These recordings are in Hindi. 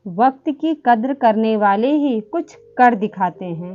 वक्त की कद्र करने वाले ही कुछ कर दिखाते हैं।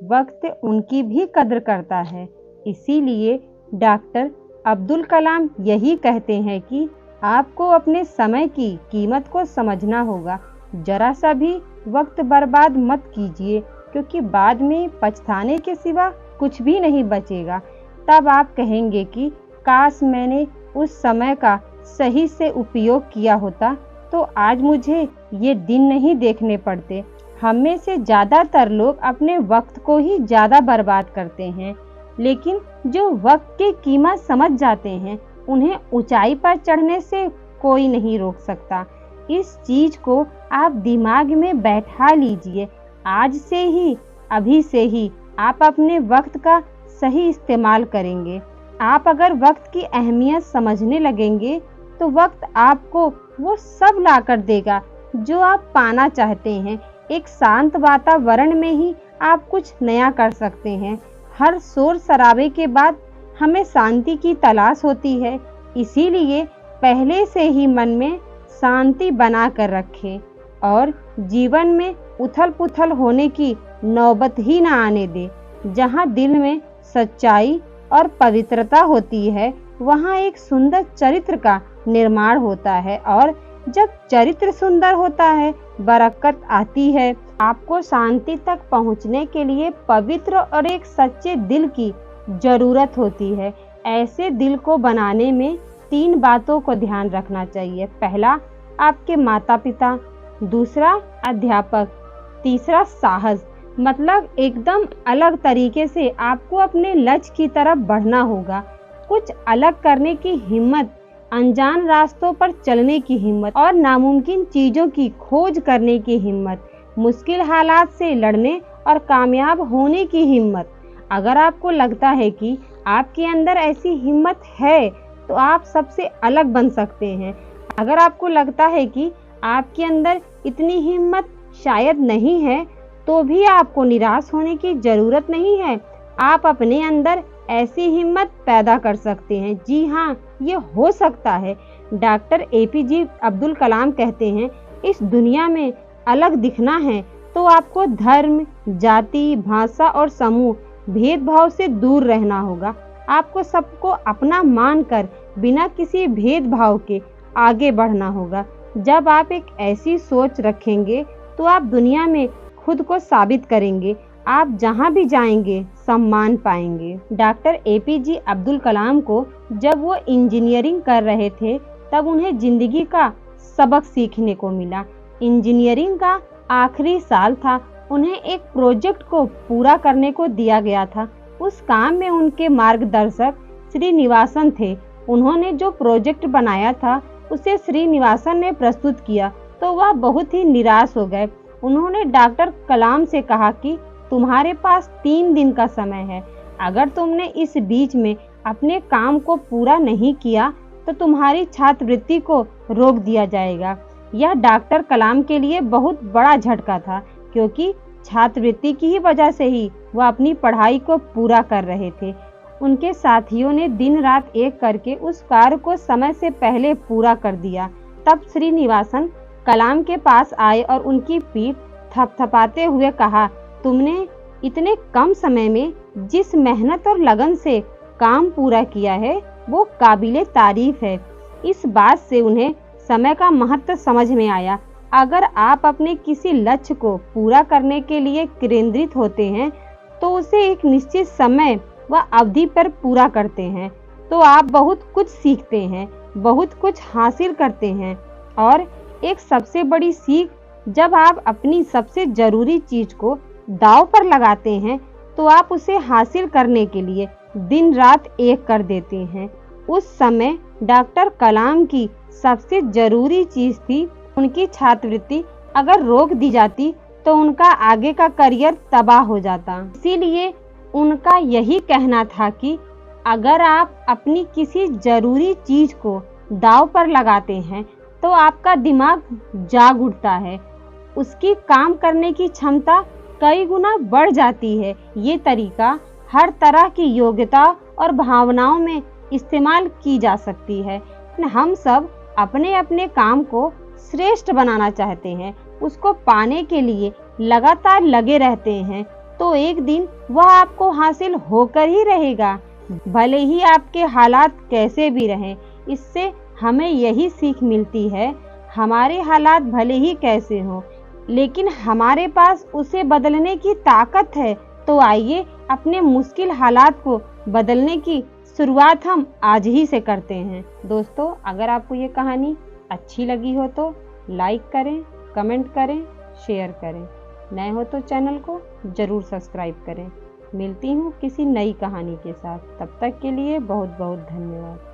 वक्त उनकी भी कद्र करता है। इसीलिए डॉक्टर अब्दुल कलाम यही कहते हैं कि आपको अपने समय की कीमत को समझना होगा। जरा सा भी वक्त बर्बाद मत कीजिए, क्योंकि बाद में पछताने के सिवा कुछ भी नहीं बचेगा। तब आप कहेंगे कि काश मैंने उस समय का सही से उपयोग किया होता तो आज मुझे ये दिन नहीं देखने पड़ते। हम में से ज़्यादातर लोग अपने वक्त को ही ज़्यादा बर्बाद करते हैं, लेकिन जो वक्त की कीमत समझ जाते हैं उन्हें ऊंचाई पर चढ़ने से कोई नहीं रोक सकता। इस चीज को आप दिमाग में बैठा लीजिए। आज से ही, अभी से ही आप अपने वक्त का सही इस्तेमाल करेंगे। आप अगर वक्त की अहमियत समझने लगेंगे तो वक्त आपको वो सब ला कर देगा जो आप पाना चाहते हैं। एक शांत वातावरण में ही आप कुछ नया कर सकते हैं। हर शोर शराबे के बाद हमें शांति की तलाश होती है, इसीलिए पहले से ही मन में शांति बना कर रखें और जीवन में उथल पुथल होने की नौबत ही ना आने दे। जहाँ दिल में सच्चाई और पवित्रता होती है, वहाँ एक सुंदर चरित्र का निर्माण होता है, और जब चरित्र सुंदर होता है, बरकत आती है। आपको शांति तक पहुँचने के लिए पवित्र और एक सच्चे दिल की जरूरत होती है। ऐसे दिल को बनाने में 3 बातों को ध्यान रखना चाहिए। पहला, आपके माता पिता। दूसरा, अध्यापक। तीसरा, साहस। मतलब एकदम अलग तरीके से आपको अपने लक्ष्य की तरफ बढ़ना होगा। कुछ अलग करने की हिम्मत, अनजान रास्तों पर चलने की हिम्मत और नामुमकिन चीजों की खोज करने की हिम्मत, मुश्किल हालात से लड़ने और कामयाब होने की हिम्मत। अगर आपको लगता है कि आपके अंदर ऐसी हिम्मत है तो आप सबसे अलग बन सकते हैं। अगर आपको लगता है कि आपके अंदर इतनी हिम्मत शायद नहीं है, तो भी आपको निराश होने की जरूरत नहीं है। आप अपने अंदर ऐसी हिम्मत पैदा कर सकते हैं। जी हाँ, ये हो सकता है। डॉक्टर APJ अब्दुल कलाम कहते हैं, इस दुनिया में अलग दिखना है तो आपको धर्म, जाति, भाषा और समूह भेदभाव से दूर रहना होगा। आपको सबको अपना मानकर बिना किसी भेदभाव के आगे बढ़ना होगा। जब आप एक ऐसी सोच रखेंगे तो आप दुनिया में खुद को साबित करेंगे। आप जहां भी जाएंगे सम्मान पाएंगे। डॉक्टर APJ अब्दुल कलाम को जब वो इंजीनियरिंग कर रहे थे तब उन्हें जिंदगी का सबक सीखने को मिला। इंजीनियरिंग का आखिरी साल था। उन्हें एक प्रोजेक्ट को पूरा करने को दिया गया था। उस काम में उनके मार्गदर्शक श्रीनिवासन थे। उन्होंने जो प्रोजेक्ट बनाया था उसे श्रीनिवासन ने प्रस्तुत किया तो वह बहुत ही निराश हो गए। उन्होंने डॉक्टर कलाम से कहा कि तुम्हारे पास 3 दिन का समय है। अगर तुमने इस बीच में अपने काम को पूरा नहीं किया तो तुम्हारी छात्रवृत्ति को रोक दिया जाएगा। यह डॉक्टर कलाम के लिए बहुत बड़ा झटका था, क्योंकि छात्रवृत्ति की ही वजह से ही वह अपनी पढ़ाई को पूरा कर रहे थे। उनके साथियों ने दिन रात एक करके उस कार्य को समय से पहले पूरा कर दिया। तब श्रीनिवासन कलाम के पास आए और उनकी पीठ थपथपाते हुए कहा, तुमने इतने कम समय में जिस मेहनत और लगन से काम पूरा किया है वो काबिले तारीफ है। इस बात से उन्हें समय का महत्व समझ में आया। अगर आप अपने किसी लक्ष्य को पूरा करने के लिए केंद्रित होते हैं तो उसे एक निश्चित समय व अवधि पर पूरा करते हैं तो आप बहुत कुछ सीखते हैं, बहुत कुछ हासिल करते हैं। और एक सबसे बड़ी सीख, जब आप अपनी सबसे जरूरी चीज को दांव पर लगाते हैं तो आप उसे हासिल करने के लिए दिन रात एक कर देते हैं। उस समय डॉक्टर कलाम की सबसे जरूरी चीज थी उनकी छात्रवृत्ति। अगर रोक दी जाती तो उनका आगे का करियर तबाह हो जाता। इसीलिए उनका यही कहना था कि अगर आप अपनी किसी जरूरी चीज को दांव पर लगाते हैं तो आपका दिमाग जाग उठता है, उसकी काम करने की क्षमता कई गुना बढ़ जाती है। ये तरीका हर तरह की योग्यता और भावनाओं में इस्तेमाल की जा सकती है। हम सब अपने अपने काम को श्रेष्ठ बनाना चाहते हैं, उसको पाने के लिए लगातार लगे रहते हैं, तो एक दिन वह आपको हासिल होकर ही रहेगा, भले ही आपके हालात कैसे भी रहें। इससे हमें यही सीख मिलती है, हमारे हालात भले ही कैसे हों, लेकिन हमारे पास उसे बदलने की ताकत है। तो आइए अपने मुश्किल हालात को बदलने की शुरुआत हम आज ही से करते हैं। दोस्तों, अगर आपको ये कहानी अच्छी लगी हो तो लाइक करें, कमेंट करें, शेयर करें। नए हो तो चैनल को जरूर सब्सक्राइब करें। मिलती हूँ किसी नई कहानी के साथ, तब तक के लिए बहुत बहुत धन्यवाद।